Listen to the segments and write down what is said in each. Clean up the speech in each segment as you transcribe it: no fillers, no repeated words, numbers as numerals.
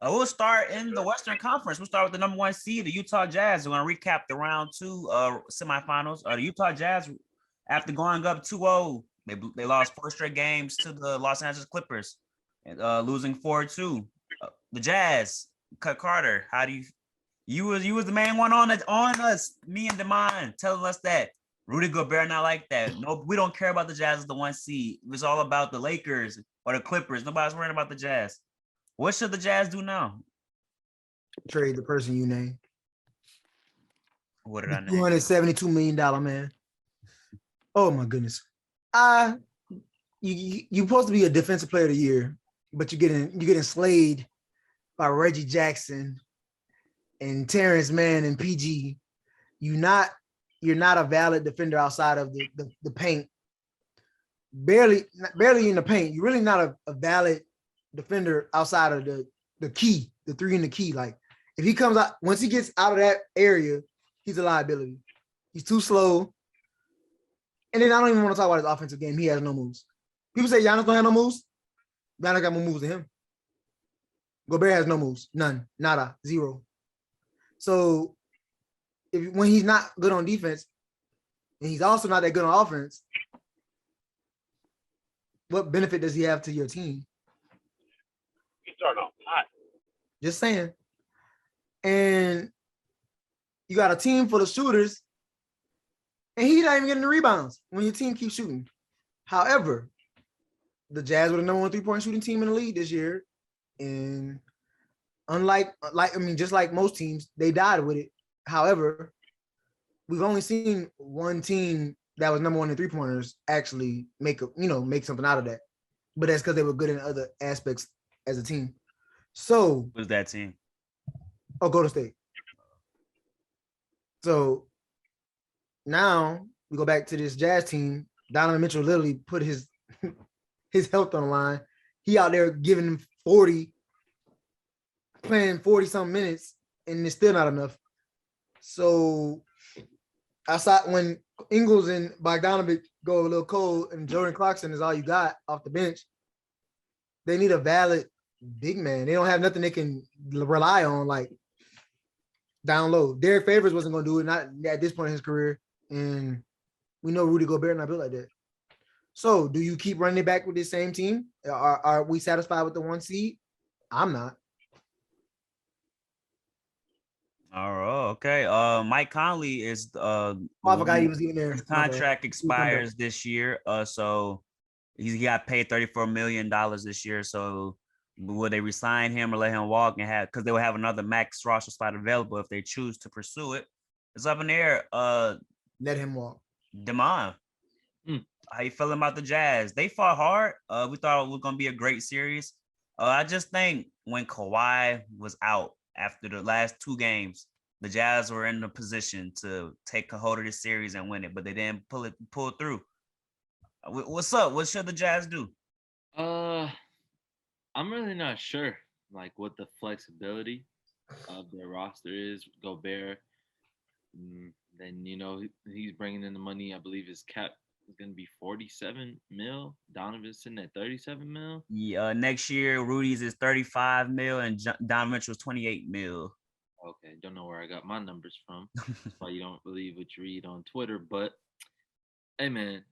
We'll start in the Western Conference. We'll start with the number 1 seed, the Utah Jazz. We're going to recap the round 2 semifinals. The Utah Jazz, after going up 2-0, they lost 4 straight games to the Los Angeles Clippers, and losing 4-2. The Jazz, Cut Carter, how do you was the main one on us, me and Demond, telling us that Rudy Gobert not like that. No, we don't care about the Jazz as the 1 seed. It was all about the Lakers or the Clippers. Nobody's worrying about the Jazz. What should the Jazz do now? Trade the person you named. What did I name? $272 million man. Oh my goodness. You're supposed to be a defensive player of the year, but you're getting slayed by Reggie Jackson and Terrence Mann and PG. You're not a valid defender outside of the paint. Barely in the paint. You're really not a valid defender outside of the key, the 3 in the key. Like if he comes out, once he gets out of that area, he's a liability. He's too slow. And then I don't even want to talk about his offensive game. He has no moves. People say Giannis don't have no moves. Giannis got more moves than him. Gobert has no moves. None. Nada. Zero. So when he's not good on defense, and he's also not that good on offense, what benefit does he have to your team? He's starting off hot. Just saying. And you got a team full of shooters, and he's not even getting the rebounds when your team keeps shooting. However, the Jazz were the number 1 3-point shooting team in the league this year. And just like most teams, they died with it. However, we've only seen one team that was number 1 in 3-pointers actually make something out of that. But that's because they were good in other aspects as a team. So who's that team? Oh, Golden State. So now we go back to this Jazz team. Donovan Mitchell literally put his health on the line. He out there giving him 40, playing 40-some minutes, and it's still not enough. So outside when Ingles and Bogdanovic go a little cold and Jordan Clarkson is all you got off the bench, they need a valid big man. They don't have nothing they can rely on, like down low. Derek Favors wasn't going to do it, not at this point in his career. And we know Rudy Gobert not built like that. So do you keep running it back with this same team? Are we satisfied with the 1 seed? I'm not. Oh, okay. Mike Conley is I forgot he was even there. His contract expires this year. So he got paid $34 million this year. So will they resign him or let him walk and have, because they will have another max roster spot available if they choose to pursue it. It's up in the air. Let him walk. Demond, how you feeling about the Jazz? They fought hard. We thought it was gonna be a great series. I just think when Kawhi was out after the last 2 games, the Jazz were in the position to take a hold of this series and win it, but they didn't pull through. What's up? What should the Jazz do? I'm really not sure, like what the flexibility of their roster is. Gobert, then he's bringing in the money. I believe his cap is going to be 47 mil. Donovan's sitting at 37 mil. Yeah, next year Rudy's is 35 mil and Donovan Mitchell's 28 mil. Okay, don't know where I got my numbers from. That's why you don't believe what you read on Twitter. But hey, man,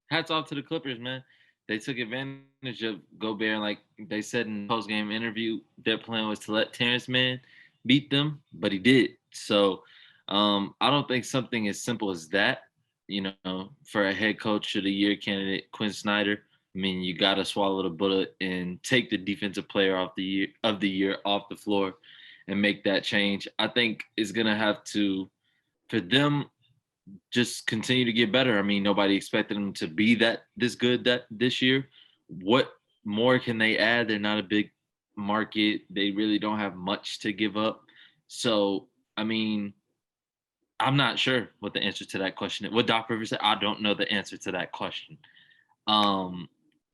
hats off to the Clippers, man. They took advantage of Gobert, and like they said in the post-game interview, their plan was to let Terrence Mann beat them, but he did. So I don't think something as simple as that, for a head coach of the year candidate, Quinn Snyder. I mean, you got to swallow the bullet and take the defensive player of the year off the floor and make that change. I think it's going to have to, for them, just continue to get better. I mean, nobody expected them to be this good this year. What more can they add? They're not a big market. They really don't have much to give up. So, I mean, I'm not sure what the answer to that question is. What Doc Rivers said, I don't know the answer to that question.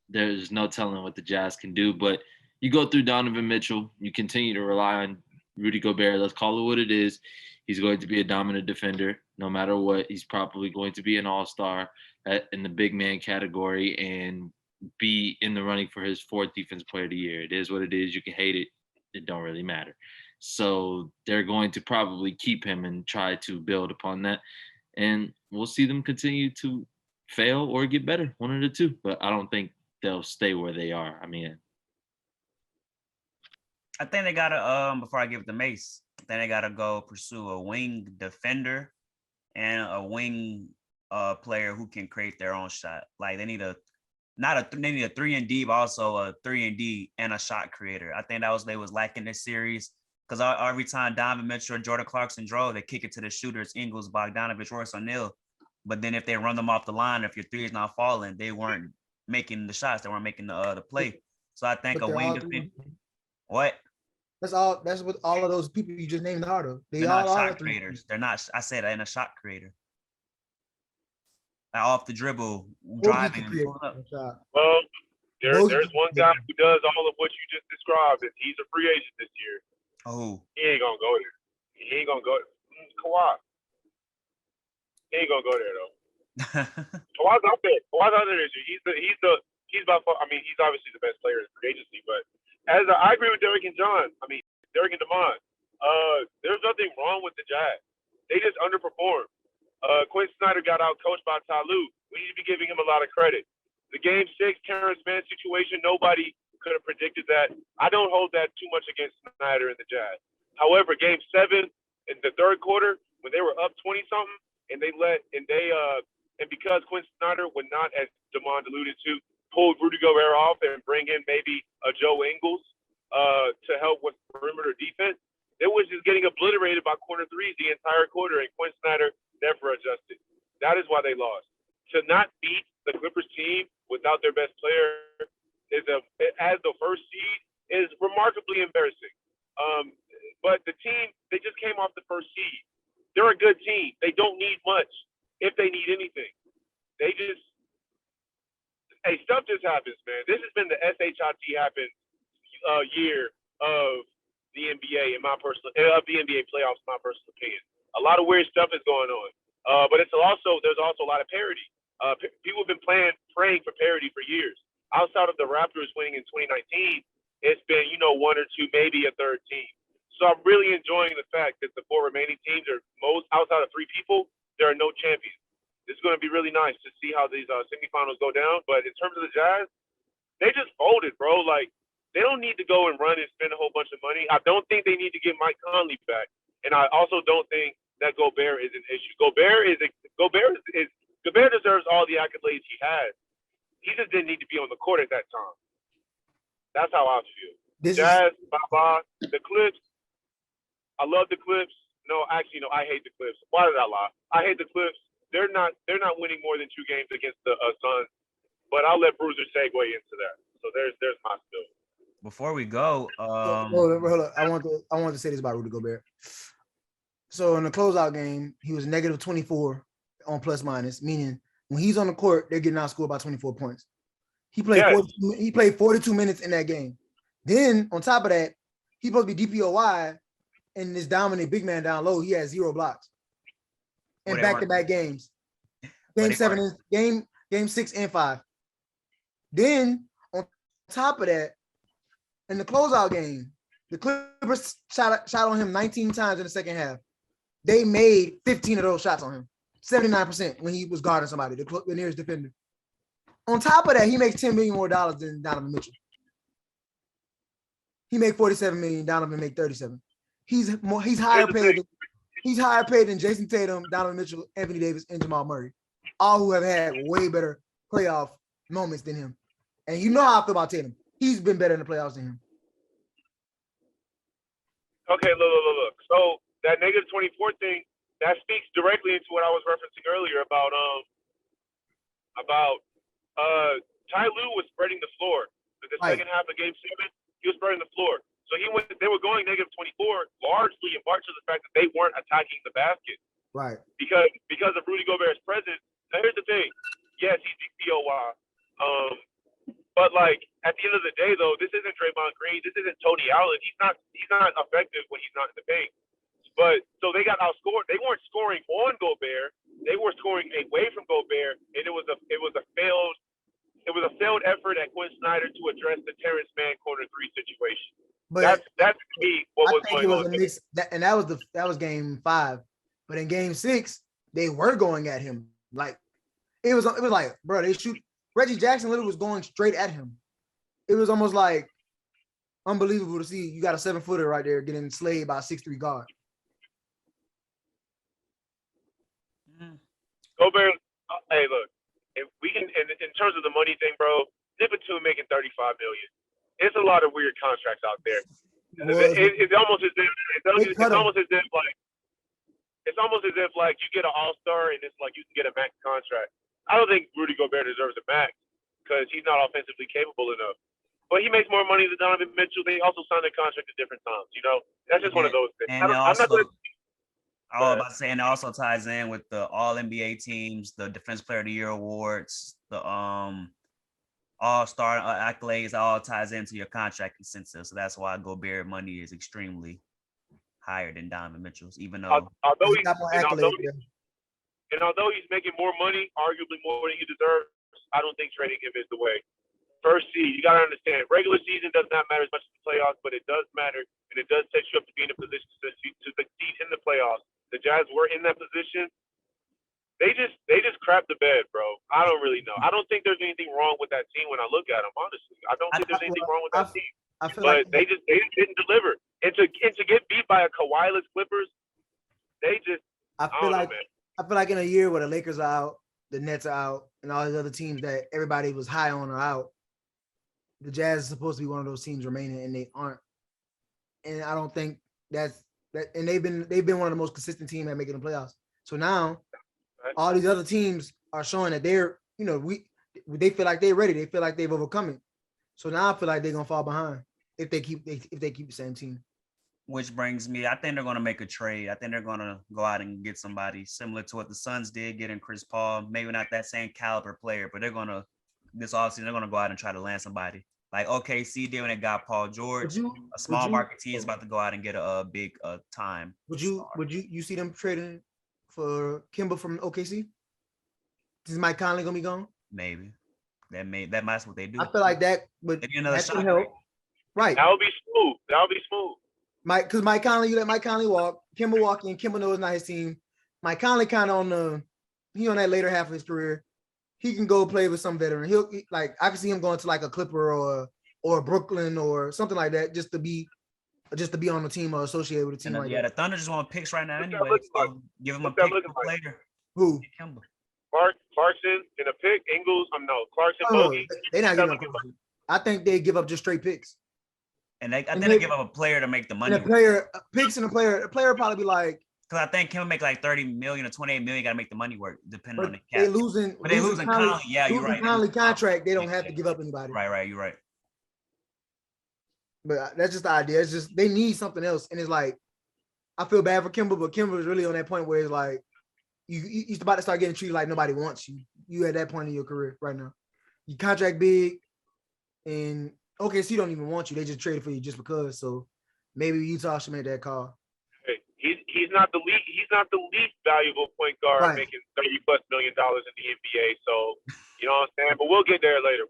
There's no telling what the Jazz can do, but you go through Donovan Mitchell, you continue to rely on Rudy Gobert. Let's call it what it is. He's going to be a dominant defender no matter what. He's probably going to be an all-star in the big man category. And be in the running for his 4th Defensive Player of the Year. It is what it is. You can hate it. It don't really matter. So they're going to probably keep him and try to build upon that. And we'll see them continue to fail or get better, one of the two. But I don't think they'll stay where they are. I mean, I think they gotta before I give it to Mace, I think they gotta go pursue a wing defender and a wing player who can create their own shot. Like they need they need a 3-and-D, but also a 3-and-D and a shot creator. I think they was lacking this series because every time Donovan Mitchell or Jordan Clarkson drove, they kick it to the shooters, Ingles, Bogdanovich, Royce O'Neal. But then if they run them off the line, if your three is not falling, they weren't making the shots. They weren't making the play. So I think But a they're wing all defender. three. What? That's all. That's what all of those people you just named are though. They They're all not are shot three. creators. They're not. I said in a shot creator. Off the dribble, Bogey driving can and create pulling up. a shot. Well, Bogey there's can one create guy who does all of what you just described, and he's a free agent this year. Oh, He ain't gonna go there. He ain't gonna go. Kawhi. He ain't gonna go there though. Kawhi's out there. Kawhi's out there this year. He's by far. I mean, he's obviously the best player in free agency. But I agree with Derek and John. I mean, Derek and Demond. There's nothing wrong with the Jazz. They just underperformed. Quinn Snyder got out coached by Ty Lue. We need to be giving him a lot of credit. The Game 6 Terrence Mann situation, nobody could have predicted that. I don't hold that too much against Snyder and the Jazz. However, Game 7 in the third quarter, when they were up 20-something, and because Quinn Snyder would not, as Demond alluded to, pull Rudy Gobert off and bring in maybe a Joe Ingles to help with perimeter defense, it was just getting obliterated by corner threes the entire quarter, and Quinn Snyder never adjusted. That is why they lost. To not beat the Clippers team without their best player as the first seed is remarkably embarrassing. But the team, they just came off the first seed. They're a good team. They don't need much if they need anything. Stuff just happens, man. This has been the SHIT happen year of the NBA of the NBA playoffs, in my personal opinion. A lot of weird stuff is going on. But there's also a lot of parity. People have been praying for parity for years. Outside of the Raptors winning in 2019, it's been, one or two, maybe a third team. So I'm really enjoying the fact that the four remaining teams are outside of three people, there are no champions. It's going to be really nice to see how these semifinals go down. But in terms of the Jazz, they just folded, bro. Like, they don't need to go and run and spend a whole bunch of money. I don't think they need to get Mike Conley back. And I also don't think that Gobert is an issue. Gobert deserves all the accolades he has. He just didn't need to be on the court at that time. That's how I feel. Jazz, bye-bye. The Clips, I love the Clips. No, actually, no, I hate the Clips. Why did I lie? I hate the Clips. They're not winning more than 2 games against the Suns. But I'll let Bruiser segue into that. So there's my spill. Before we go, hold on. I want to say this about Rudy Gobert. So in the closeout game, he was negative 24 on plus minus, meaning when he's on the court, they're getting outscored by 24 points. He played 42 minutes in that game. Then on top of that, he's supposed to be DPOY and this dominant big man down low. He has 0 blocks in back-to-back games. Game 6 and 5. Then on top of that, in the closeout game, the Clippers shot on him 19 times in the second half. They made 15 of those shots on him, 79% when he was guarding somebody, the nearest defender. On top of that, he makes $10 million more than Donovan Mitchell. He made $47 million. Donovan make $37. He's higher paid. He's higher paid than Jason Tatum, Donovan Mitchell, Anthony Davis, and Jamal Murray, all who have had way better playoff moments than him. And you know how I feel about Tatum. He's been better in the playoffs than him. Okay, look. So that negative 24 thing, that speaks directly into what I was referencing earlier about Ty Lue was spreading the floor. The second half of Game 7, he was spreading the floor. So they were going negative 24 largely in part to the fact that they weren't attacking the basket. Right. Because of Rudy Gobert's presence. Now here's the thing. Yes, he's DPOY. But like at the end of the day though, this isn't Draymond Green, this isn't Tony Allen. He's not effective when he's not in the paint. But so they got outscored. They weren't scoring on Gobert. They were scoring away from Gobert, and it was a failed it was a failed effort at Quinn Snyder to address the Terrence Mann corner 3 situation. But That's to me what I was think going it was on. a mix, and that was game 5. But in game 6, they were going at him. Like it was like, bro, they shoot. Reggie Jackson literally was going straight at him. It was almost like unbelievable to see you got a 7-footer right there getting slayed by a 6'3" guard. Gobert, hey, look, if we can, in terms of the money thing, bro, Dipperton making $35 million. It's a lot of weird contracts out there. It's almost as if you get an all-star and it's like you can get a max contract. I don't think Rudy Gobert deserves a max because he's not offensively capable enough. But he makes more money than Donovan Mitchell. They also signed a contract at different times. You know, that's just one of those things. And I was about to say, and it also ties in with the All NBA teams, the Defense Player of the Year awards, the All-Star accolades. All ties into your contract consensus. So that's why Gobert money is extremely higher than Donovan Mitchell's, even though although he's making more money, arguably more than he deserves, I don't think trading him is the way. First seed, you got to understand, regular season does not matter as much as the playoffs, but it does matter, and it does set you up to be in a position to succeed in the playoffs. The Jazz were in that position. They just crapped the bed, bro. I don't really know. I don't think there's anything wrong with that team when I look at them, honestly. I don't think there's anything wrong with that team. But they just didn't deliver. And to get beat by a Kawhi-less Clippers, I feel like in a year where the Lakers are out, the Nets are out, and all these other teams that everybody was high on are out, the Jazz is supposed to be one of those teams remaining, and they aren't. And I don't think that's that. And they've been one of the most consistent teams at making the playoffs. So now, all these other teams are showing that they're, they feel like they're ready. They feel like they've overcome it. So now I feel like they're gonna fall behind if they keep the same team. Which brings me, I think they're going to make a trade. I think they're going to go out and get somebody similar to what the Suns did, getting Chris Paul. Maybe not that same caliber player, but they're going to, this offseason, they're going to go out and try to land somebody. Like OKC did when they got Paul George. A small market team is about to go out and get a big time. Would you see them trading for Kimba from OKC? Is Mike Conley going to be gone? Maybe. That's what they do. I feel like that would help. Right. That would be smooth. Because Mike Conley, you let Mike Conley walk, Kimba walk in. Kimba knows it's not his team. Mike Conley kind of on that later half of his career. He can go play with some veteran. I can see him going to like a Clipper or Brooklyn or something like that, just to be on the team or associated with a team like that. The Thunder just want picks right now anyway. So give him a pick later. Who? Kimba. Clarkson in a pick. Ingles. Clarkson. Bogey. They're not giving up. I think they give up just straight picks. And I think they give up a player to make the money. And a player probably be like. Because I think Kim make like 30 million or 28 million. Got to make the money work, depending on the cap. They're losing Conley. Yeah, you're right. Conley contract. They don't have to give up anybody. Right. You're right. But that's just the idea. It's just they need something else, and it's like I feel bad for Kimba, but Kimba is really on that point where it's like you're about to start getting treated like nobody wants you. You at that point in your career right now. You contract big, and OKC don't even want you. They just traded for you just because. So maybe Utah should make that call. Hey, he's not the least valuable point guard making $30+ million in the NBA. So you know what I'm saying. But we'll get there later.